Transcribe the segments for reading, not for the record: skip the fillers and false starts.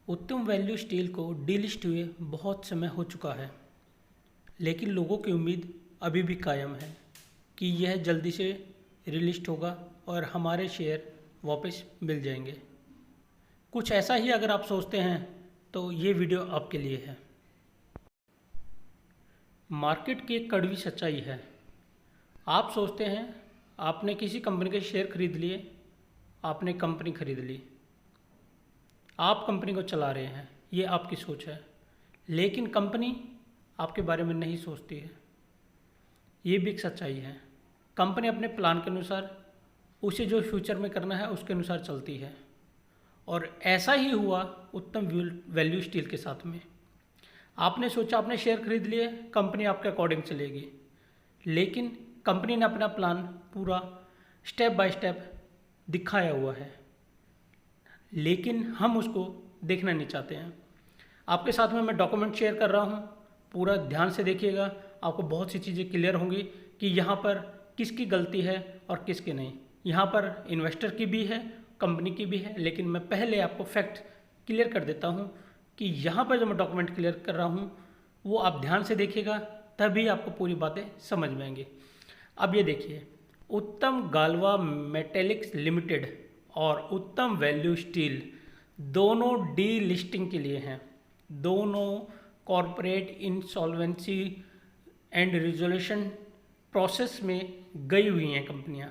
उत्तम value steel को delist हुए बहुत समय हो चुका है, लेकिन लोगों की उम्मीद अभी भी कायम है कि यह जल्दी से रिलिस्ट होगा और हमारे शेयर वापस मिल जाएंगे। कुछ ऐसा ही अगर आप सोचते हैं तो ये वीडियो आपके लिए है। मार्केट की एक कड़वी सच्चाई है। आप सोचते हैं आपने किसी कंपनी के शेयर खरीद लिए, आपने कंपनी खरीद ली, आप कंपनी को चला रहे हैं, ये आपकी सोच है, लेकिन कंपनी आपके बारे में नहीं सोचती है। ये भी एक सच्चाई है। कंपनी अपने प्लान के अनुसार, उसे जो फ्यूचर में करना है उसके अनुसार चलती है, और ऐसा ही हुआ उत्तम वैल्यू स्टील के साथ में। आपने सोचा आपने शेयर खरीद लिए, कंपनी आपके अकॉर्डिंग चलेगी, लेकिन कंपनी ने अपना प्लान पूरा स्टेप बाय स्टेप दिखाया हुआ है, लेकिन हम उसको देखना नहीं चाहते हैं। आपके साथ में मैं डॉक्यूमेंट शेयर कर रहा हूँ, पूरा ध्यान से देखिएगा। आपको बहुत सी चीज़ें क्लियर होंगी कि यहाँ पर किसकी गलती है और किसकी नहीं। यहाँ पर इन्वेस्टर की भी है, कंपनी की भी है, लेकिन मैं पहले आपको फैक्ट क्लियर कर देता हूँ कि यहाँ पर जो मैं डॉक्यूमेंट क्लियर कर रहा हूँ वो आप ध्यान से देखिएगा, तभी आपको पूरी बातें समझ में आएंगी। अब ये देखिए, उत्तम गालवा मेटेलिक्स लिमिटेड और उत्तम वैल्यू स्टील दोनों डी लिस्टिंग के लिए हैं। दोनों corporate insolvency and resolution process में गई हुई हैं कंपनियां।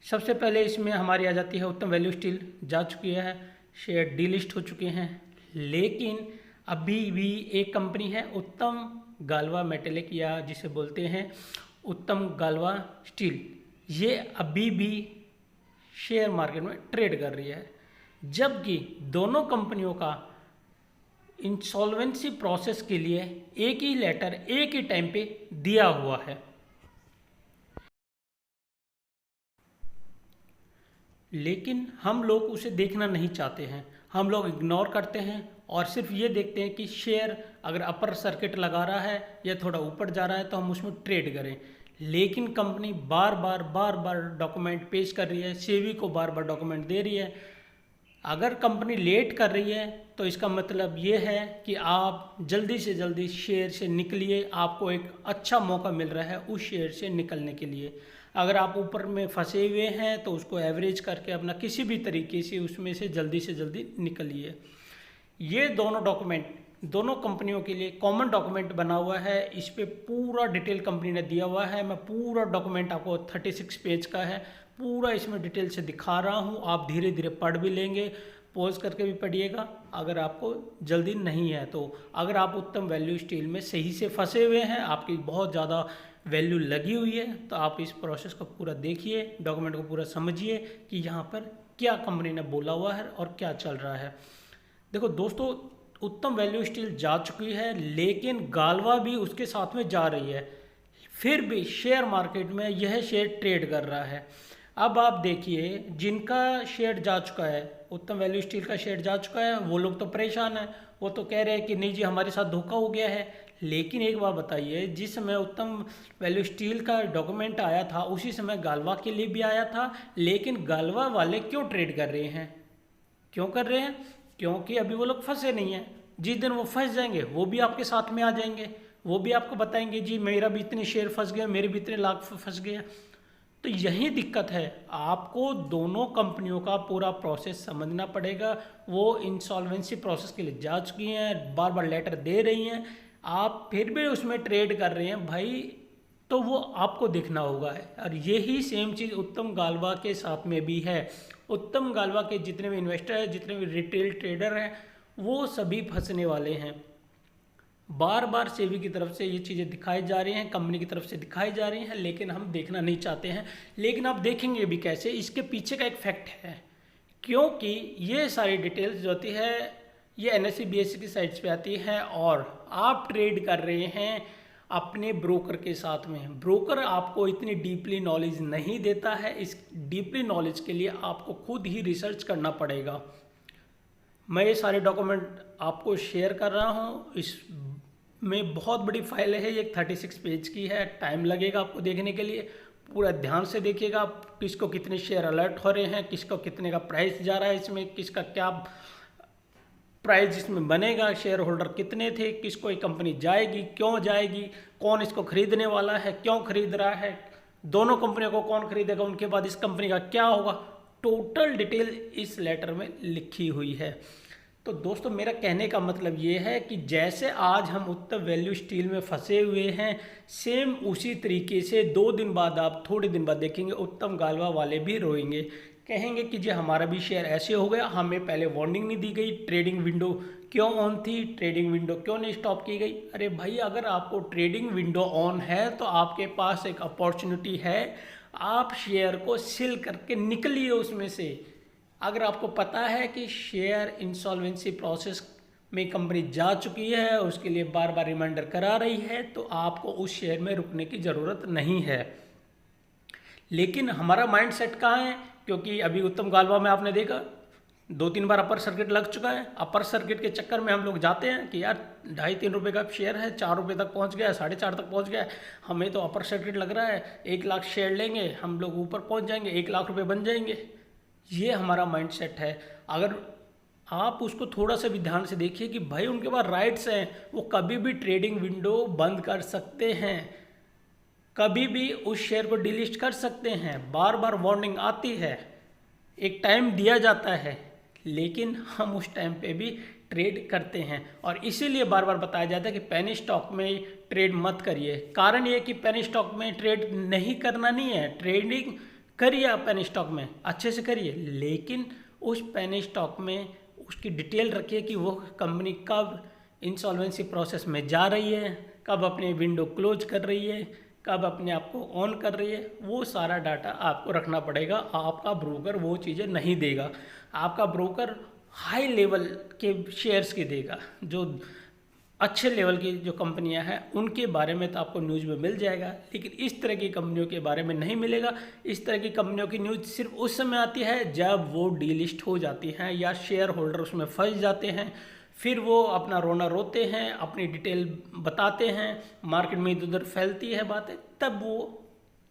सबसे पहले इसमें हमारी आ जाती है उत्तम वैल्यू स्टील, जा चुकी है, शेयर डी लिस्ट हो चुके हैं, लेकिन अभी भी एक कंपनी है उत्तम गालवा मेटेलिक, या जिसे बोलते हैं उत्तम गालवा स्टील, ये अभी भी शेयर मार्केट में ट्रेड कर रही है, जबकि दोनों कंपनियों का इंसॉल्वेंसी प्रोसेस के लिए एक ही लेटर एक ही टाइम पे दिया हुआ है। लेकिन हम लोग उसे देखना नहीं चाहते हैं, हम लोग इग्नोर करते हैं और सिर्फ ये देखते हैं कि शेयर अगर अपर सर्किट लगा रहा है या थोड़ा ऊपर जा रहा है तो हम उसमें ट्रेड करें। लेकिन कंपनी बार बार डॉक्यूमेंट पेश कर रही है, सेबी को बार बार डॉक्यूमेंट दे रही है। अगर कंपनी लेट कर रही है तो इसका मतलब ये है कि आप जल्दी से जल्दी शेयर से निकलिए, आपको एक अच्छा मौका मिल रहा है उस शेयर से निकलने के लिए। अगर आप ऊपर में फंसे हुए हैं तो उसको एवरेज करके अपना किसी भी तरीके से उसमें से जल्दी निकलिए। ये दोनों डॉक्यूमेंट दोनों कंपनियों के लिए कॉमन डॉक्यूमेंट बना हुआ है, इस पर पूरा डिटेल कंपनी ने दिया हुआ है। मैं पूरा डॉक्यूमेंट आपको 36 पेज का है, पूरा इसमें डिटेल से दिखा रहा हूँ। आप धीरे धीरे पढ़ भी लेंगे, पॉज करके भी पढ़िएगा अगर आपको जल्दी नहीं है तो। अगर आप उत्तम वैल्यू स्टील में सही से फंसे हुए हैं, आपकी बहुत ज़्यादा वैल्यू लगी हुई है, तो आप इस प्रोसेस को पूरा देखिए, डॉक्यूमेंट को पूरा समझिए कि यहाँ पर क्या कंपनी ने बोला हुआ है और क्या चल रहा है। देखो दोस्तों, उत्तम वैल्यू स्टील जा चुकी है, लेकिन गालवा भी उसके साथ में जा रही है, फिर भी शेयर मार्केट में यह शेयर ट्रेड कर रहा है। अब आप देखिए, जिनका शेयर जा चुका है, उत्तम वैल्यू स्टील का शेयर जा चुका है, वो लोग तो परेशान हैं, वो तो कह रहे हैं कि नहीं जी हमारे साथ धोखा हो गया है। लेकिन एक बात बताइए, जिस समय उत्तम वैल्यू स्टील का डॉक्यूमेंट आया था उसी समय गालवा के लिए भी आया था, लेकिन गालवा वाले क्यों ट्रेड कर रहे हैं? क्यों कर रहे हैं? क्योंकि अभी वो लोग फंसे नहीं हैं। जिस दिन वो फंस जाएंगे वो भी आपके साथ में आ जाएंगे, वो भी आपको बताएंगे जी मेरा भी इतने शेयर फंस गया, मेरे भी इतने लाख फंस गया। तो यही दिक्कत है, आपको दोनों कंपनियों का पूरा प्रोसेस समझना पड़ेगा। वो इंसॉल्वेंसी प्रोसेस के लिए जा चुकी हैं, बार बार लेटर दे रही हैं, आप फिर भी उसमें ट्रेड कर रहे हैं भाई, तो वो आपको देखना होगा। और यही सेम चीज़ उत्तम गालवा के साथ में भी है। उत्तम गालवा के जितने भी इन्वेस्टर हैं, जितने भी रिटेल ट्रेडर हैं, वो सभी फंसने वाले हैं। बार बार सेबी की तरफ से ये चीज़ें दिखाई जा रही हैं, कंपनी की तरफ से दिखाई जा रही हैं, लेकिन हम देखना नहीं चाहते हैं। लेकिन आप देखेंगे भी कैसे, इसके पीछे का एक फैक्ट है, क्योंकि ये सारी डिटेल्स जो होती है ये NSE BSE की साइट्स पे आती है, और आप ट्रेड कर रहे हैं अपने ब्रोकर के साथ में। ब्रोकर आपको इतनी डीपली नॉलेज नहीं देता है, इस डीपली नॉलेज के लिए आपको खुद ही रिसर्च करना पड़ेगा। मैं ये सारे डॉक्यूमेंट आपको शेयर कर रहा हूँ, इसमें बहुत बड़ी फाइल है, ये 36 पेज की है, टाइम लगेगा आपको देखने के लिए। पूरा ध्यान से देखिएगा, किसको कितने शेयर अलर्ट हो रहे हैं, किसको कितने का प्राइस जा रहा है, इसमें किसका क्या प्राइस इसमें बनेगा, शेयर होल्डर कितने थे, किसको ये कंपनी जाएगी, क्यों जाएगी, कौन इसको खरीदने वाला है, क्यों खरीद रहा है, दोनों कंपनियों को कौन खरीदेगा, उनके बाद इस कंपनी का क्या होगा, टोटल डिटेल इस लेटर में लिखी हुई है। तो दोस्तों मेरा कहने का मतलब ये है कि जैसे आज हम उत्तम वैल्यू स्टील में फंसे हुए हैं, सेम उसी तरीके से 2 दिन बाद, आप थोड़े दिन बाद देखेंगे उत्तम गालवा वाले भी रोएंगे, कहेंगे कि जी हमारा भी शेयर ऐसे हो गया, हमें पहले वार्निंग नहीं दी गई, ट्रेडिंग विंडो क्यों ऑन थी, ट्रेडिंग विंडो क्यों नहीं स्टॉप की गई। अरे भाई, अगर आपको ट्रेडिंग विंडो ऑन है तो आपके पास एक अपॉर्चुनिटी है, आप शेयर को सेल करके निकलिए उसमें से। अगर आपको पता है कि शेयर इंसॉल्वेंसी प्रोसेस में कंपनी जा चुकी है, उसके लिए बार बार रिमाइंडर करा रही है, तो आपको उस शेयर में रुकने की ज़रूरत नहीं है। लेकिन हमारा माइंड सेट कहाँ है, क्योंकि अभी उत्तम गालवा में आपने देखा 2-3 बार अपर सर्किट लग चुका है। अपर सर्किट के चक्कर में हम लोग जाते हैं कि यार 2.5-3 रुपये का शेयर है, 4 रुपये तक पहुंच गया है, 4.5 तक पहुंच गया है, हमें तो अपर सर्किट लग रहा है, 1 लाख शेयर लेंगे हम लोग, ऊपर पहुंच जाएंगे, 1 लाख रुपये बन जाएंगे। ये हमारा माइंड सेट है। अगर आप उसको थोड़ा सा भी ध्यान से देखिए कि भाई उनके पास राइट्स हैं, वो कभी भी ट्रेडिंग विंडो बंद कर सकते हैं, कभी भी उस शेयर को डिलीट कर सकते हैं, बार बार वार्निंग आती है, एक टाइम दिया जाता है, लेकिन हम उस टाइम पे भी ट्रेड करते हैं। और इसीलिए बार बार बताया जाता है कि पेनी स्टॉक में ट्रेड मत करिए। कारण ये कि पेनी स्टॉक में ट्रेड नहीं करना नहीं है, ट्रेडिंग करिए आप पेनी स्टॉक में अच्छे से करिए, लेकिन उस पेनी स्टॉक में उसकी डिटेल रखिए कि वो कंपनी कब इंसॉल्वेंसी प्रोसेस में जा रही है, कब अपने विंडो क्लोज कर रही है, कब अपने आप को ऑन कर रही है, वो सारा डाटा आपको रखना पड़ेगा। आपका ब्रोकर वो चीज़ें नहीं देगा, आपका ब्रोकर हाई लेवल के शेयर्स के देगा, जो अच्छे लेवल की जो कंपनियां हैं उनके बारे में तो आपको न्यूज़ में मिल जाएगा, लेकिन इस तरह की कंपनियों के बारे में नहीं मिलेगा। इस तरह की कंपनियों की न्यूज़ सिर्फ उस समय आती है जब वो डीलिस्ट हो जाती हैं या शेयर होल्डर उसमें फंस जाते हैं, फिर वो अपना रोना रोते हैं, अपनी डिटेल बताते हैं, मार्केट में इधर उधर फैलती है बातें, तब वो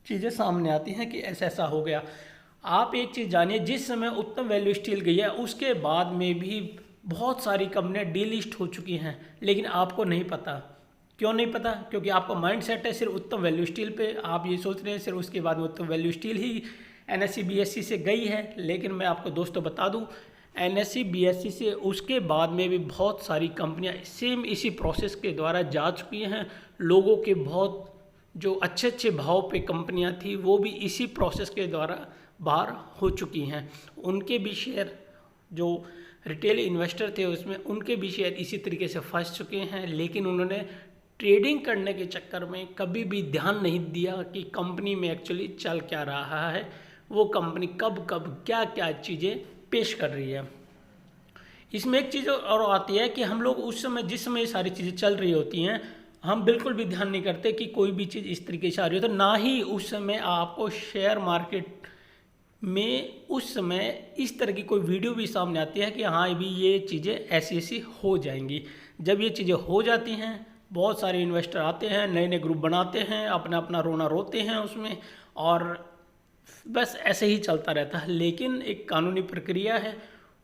चीज़ें सामने आती हैं कि ऐसा ऐसा हो गया। आप एक चीज़ जानिए, जिस समय उत्तम वैल्यू स्टील गई है उसके बाद में भी बहुत सारी कंपनियां डीलिस्ट हो चुकी हैं, लेकिन आपको नहीं पता। क्यों नहीं पता? क्योंकि आपका माइंड सेट है सिर्फ उत्तम वैल्यू स्टील पे, आप ये सोच रहे हैं सिर्फ उसके बाद में उत्तम वैल्यू स्टील ही NSE BSE से गई है। लेकिन मैं आपको दोस्तों बता दूं, NSE BSE से उसके बाद में भी बहुत सारी कंपनियां सेम इसी प्रोसेस के द्वारा जा चुकी हैं। लोगों के बहुत जो अच्छे अच्छे भाव पे कंपनियां थी वो भी इसी प्रोसेस के द्वारा बाहर हो चुकी हैं। उनके भी शेयर, जो रिटेल इन्वेस्टर थे उसमें, उनके भी शेयर इसी तरीके से फंस चुके हैं, लेकिन उन्होंने ट्रेडिंग करने के चक्कर में कभी भी ध्यान नहीं दिया कि कंपनी में एक्चुअली चल क्या रहा है, वो कंपनी कब कब क्या क्या चीज़ें पेश कर रही है। इसमें एक चीज़ और आती है कि हम लोग उस समय, जिस समय ये सारी चीज़ें चल रही होती हैं, हम बिल्कुल भी ध्यान नहीं करते कि कोई भी चीज़ इस तरीके से आ रही हो, तो ना ही उस समय आपको शेयर मार्केट में उस समय इस तरह की कोई वीडियो भी सामने आती है कि हाँ अभी ये चीज़ें ऐसी ऐसी हो जाएंगी। जब ये चीज़ें हो जाती हैं, बहुत सारे इन्वेस्टर आते हैं, नए नए ग्रुप बनाते हैं, अपना अपना रोना रोते हैं उसमें, और बस ऐसे ही चलता रहता है। लेकिन एक कानूनी प्रक्रिया है,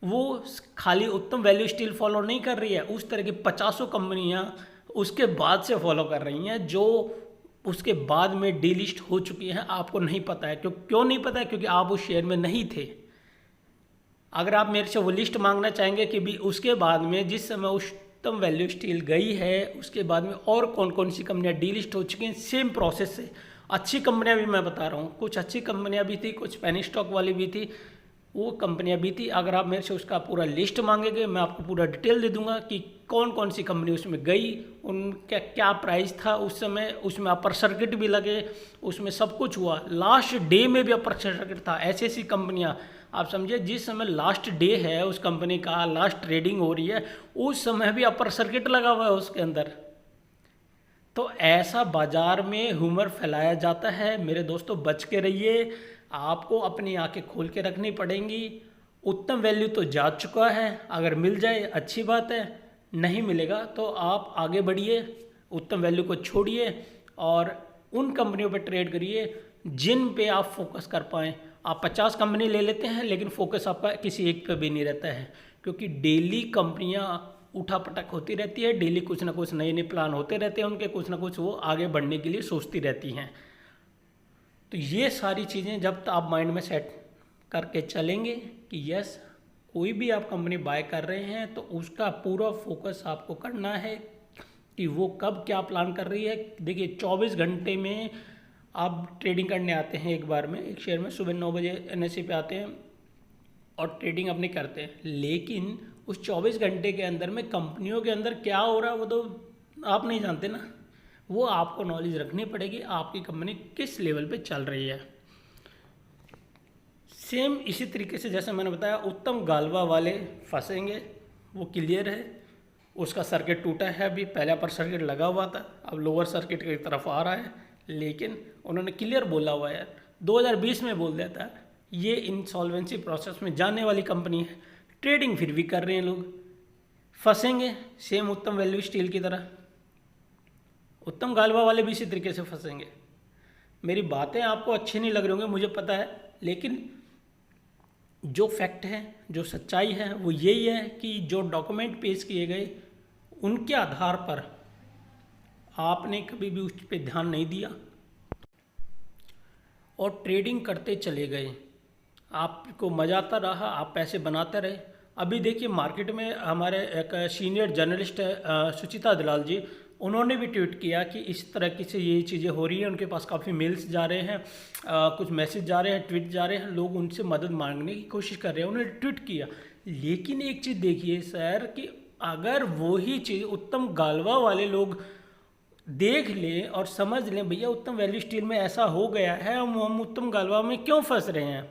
वो खाली उत्तम वैल्यू स्टील फॉलो नहीं कर रही है, उस तरह की 50 कंपनियाँ उसके बाद से फॉलो कर रही हैं, जो उसके बाद में डीलिस्ट हो चुकी हैं। आपको नहीं पता है। क्यों नहीं पता है? क्योंकि आप उस शेयर में नहीं थे। अगर आप मेरे से वो लिस्ट मांगना चाहेंगे कि भी उसके बाद में, जिस समय उत्तम वैल्यू स्टील गई है, उसके बाद में और कौन कौन सी कंपनियां डीलिस्ट हो चुकी हैं सेम प्रोसेस से। अच्छी कंपनियां भी मैं बता रहा हूँ, कुछ अच्छी कंपनियां भी थी, कुछ पेनी स्टॉक वाली भी थी, वो कंपनियां भी थी। अगर आप मेरे से उसका पूरा लिस्ट मांगेंगे, मैं आपको पूरा डिटेल दे दूंगा कि कौन कौन सी कंपनी उसमें गई, उनका क्या प्राइस था उस समय, उसमें अपर सर्किट भी लगे, उसमें सब कुछ हुआ, लास्ट डे में भी अपर सर्किट था। ऐसी ऐसी कंपनियां, आप समझिए जिस समय लास्ट डे है उस कंपनी का, लास्ट ट्रेडिंग हो रही है, उस समय भी अपर सर्किट लगा हुआ है उसके अंदर। तो ऐसा बाजार में ह्यूमर फैलाया जाता है। मेरे दोस्तों बच के रहिए, आपको अपनी आंखें खोल के रखनी पड़ेंगी। उत्तम वैल्यू तो जा चुका है, अगर मिल जाए अच्छी बात है, नहीं मिलेगा तो आप आगे बढ़िए, उत्तम वैल्यू को छोड़िए और उन कंपनियों पर ट्रेड करिए जिन पे आप फोकस कर पाएँ। आप 50 कंपनी ले लेते हैं लेकिन फोकस आपका किसी एक पे भी नहीं रहता है, क्योंकि डेली कंपनियां उठापटक होती रहती है, डेली कुछ ना कुछ नए नए प्लान होते रहते हैं उनके, कुछ ना कुछ वो आगे बढ़ने के लिए सोचती रहती हैं। तो ये सारी चीज़ें जब आप माइंड में सेट करके चलेंगे कि यस, कोई भी आप कंपनी बाय कर रहे हैं तो उसका पूरा फोकस आपको करना है कि वो कब क्या प्लान कर रही है। देखिए 24 घंटे में आप ट्रेडिंग करने आते हैं एक बार में, एक शेयर में सुबह 9 बजे NSE पे आते हैं और ट्रेडिंग अपनी करते हैं, लेकिन उस 24 घंटे के अंदर में कंपनियों के अंदर क्या हो रहा है वो तो आप नहीं जानते ना। वो आपको नॉलेज रखनी पड़ेगी आपकी कंपनी किस लेवल पे चल रही है। सेम इसी तरीके से जैसे मैंने बताया, उत्तम गालवा वाले फंसेंगे, वो क्लियर है, उसका सर्किट टूटा है, अभी पहले अपर सर्किट लगा हुआ था, अब लोअर सर्किट की तरफ आ रहा है, लेकिन उन्होंने क्लियर बोला हुआ है, 2020 में बोल दिया था ये इंसॉल्वेंसी प्रोसेस में जाने वाली कंपनी है, ट्रेडिंग फिर भी कर रहे हैं लोग, फंसेंगे सेम उत्तम वैल्यू स्टील की तरह। उत्तम गालवा वाले भी इसी तरीके से फंसेंगे। मेरी बातें आपको अच्छी नहीं लग रही होंगी मुझे पता है, लेकिन जो फैक्ट है, जो सच्चाई है वो यही है कि जो डॉक्यूमेंट पेश किए गए उनके आधार पर आपने कभी भी उस पर ध्यान नहीं दिया और ट्रेडिंग करते चले गए, आपको मज़ा आता रहा, आप पैसे बनाते रहे। अभी देखिए मार्केट में हमारे एक सीनियर जर्नलिस्ट है सुचिता दलाल जी, उन्होंने भी ट्वीट किया कि इस तरह की से ये चीज़ें हो रही हैं, उनके पास काफ़ी मेल्स जा रहे हैं, कुछ मैसेज जा रहे हैं, ट्वीट जा रहे हैं, लोग उनसे मदद मांगने की कोशिश कर रहे हैं, उन्होंने ट्वीट किया। लेकिन एक चीज़ देखिए सर कि अगर वही चीज़ उत्तम गालवा वाले लोग देख लें और समझ लें भैया उत्तम वैल्यू स्टील में ऐसा हो गया है, हम उत्तम गालवा में क्यों फंस रहे हैं,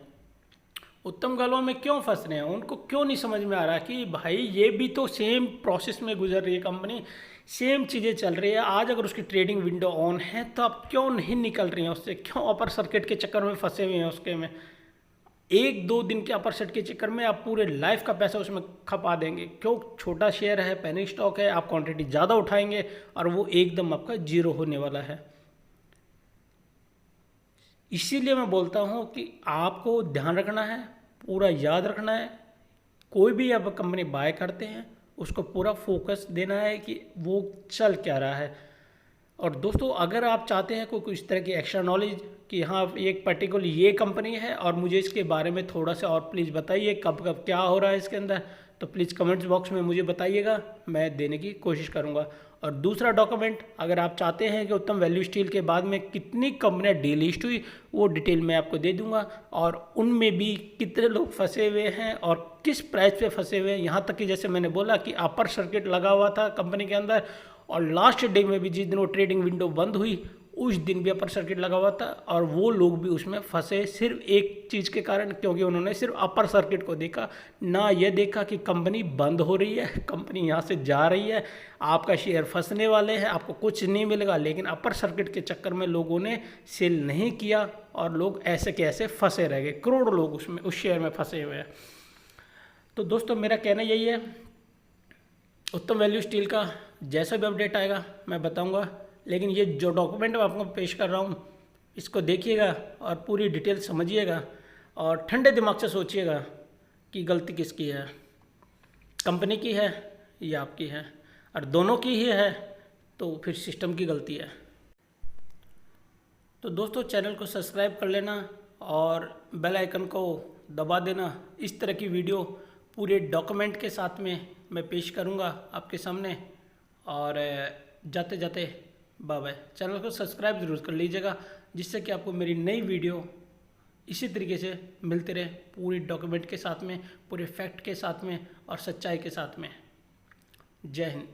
उत्तम गालवा में क्यों फंस रहे हैं, उनको क्यों नहीं समझ में आ रहा कि भाई ये भी तो सेम प्रोसेस में गुजर रही है कंपनी, सेम चीज़ें चल रही है। आज अगर उसकी ट्रेडिंग विंडो ऑन है तो आप क्यों नहीं निकल रही हैं उससे, क्यों अपर सर्किट के चक्कर में फंसे हुए हैं उसके में। 1-2 दिन के अपर सर्किट के चक्कर में आप पूरे लाइफ का पैसा उसमें खपा देंगे। क्यों, छोटा शेयर है, पैनिक स्टॉक है, आप क्वांटिटी ज़्यादा उठाएंगे और वो एकदम आपका जीरो होने वाला है। इसीलिए मैं बोलता हूँ कि आपको ध्यान रखना है, पूरा याद रखना है, कोई भी आप कंपनी बाय करते हैं उसको पूरा फोकस देना है कि वो चल क्या रहा है। और दोस्तों अगर आप चाहते हैं कोई इस तरह की एक्स्ट्रा नॉलेज कि हाँ एक पर्टिकुलर ये कंपनी है और मुझे इसके बारे में थोड़ा सा और प्लीज़ बताइए कब कब क्या हो रहा है इसके अंदर, तो प्लीज़ कमेंट्स बॉक्स में मुझे बताइएगा, मैं देने की कोशिश करूँगा। और दूसरा डॉक्यूमेंट अगर आप चाहते हैं कि उत्तम वैल्यू स्टील के बाद में कितनी कंपनियां डीलिस्ट हुई वो डिटेल मैं आपको दे दूंगा, और उनमें भी कितने लोग फंसे हुए हैं और किस प्राइस पे फंसे हुए हैं। यहाँ तक कि जैसे मैंने बोला कि अपर सर्किट लगा हुआ था कंपनी के अंदर और लास्ट डे में भी जिस दिन वो ट्रेडिंग विंडो बंद हुई उस दिन भी अपर सर्किट लगा हुआ था और वो लोग भी उसमें फंसे सिर्फ एक चीज़ के कारण, क्योंकि उन्होंने सिर्फ अपर सर्किट को देखा, ना ये देखा कि कंपनी बंद हो रही है, कंपनी यहाँ से जा रही है, आपका शेयर फंसने वाले हैं, आपको कुछ नहीं मिलेगा। लेकिन अपर सर्किट के चक्कर में लोगों ने सेल नहीं किया और लोग ऐसे के ऐसे फंसे रह गए, करोड़ों लोग उसमें उस शेयर में फंसे हुए हैं। तो दोस्तों मेरा कहना यही है, उत्तम वैल्यू स्टील का जैसा भी अपडेट आएगा मैं बताऊँगा, लेकिन ये जो डॉक्यूमेंट मैं आपको पेश कर रहा हूँ इसको देखिएगा और पूरी डिटेल समझिएगा और ठंडे दिमाग से सोचिएगा कि गलती किसकी है, कंपनी की है या आपकी है। और दोनों की ही है तो फिर सिस्टम की गलती है। तो दोस्तों चैनल को सब्सक्राइब कर लेना और बेल आइकन को दबा देना। इस तरह की वीडियो पूरे डॉक्यूमेंट के साथ में मैं पेश करूँगा आपके सामने। और जाते जाते बाय बाय। चैनल को सब्सक्राइब ज़रूर कर लीजिएगा जिससे कि आपको मेरी नई वीडियो इसी तरीके से मिलते रहे, पूरी डॉक्यूमेंट के साथ में, पूरे फैक्ट के साथ में और सच्चाई के साथ में। जय हिंद।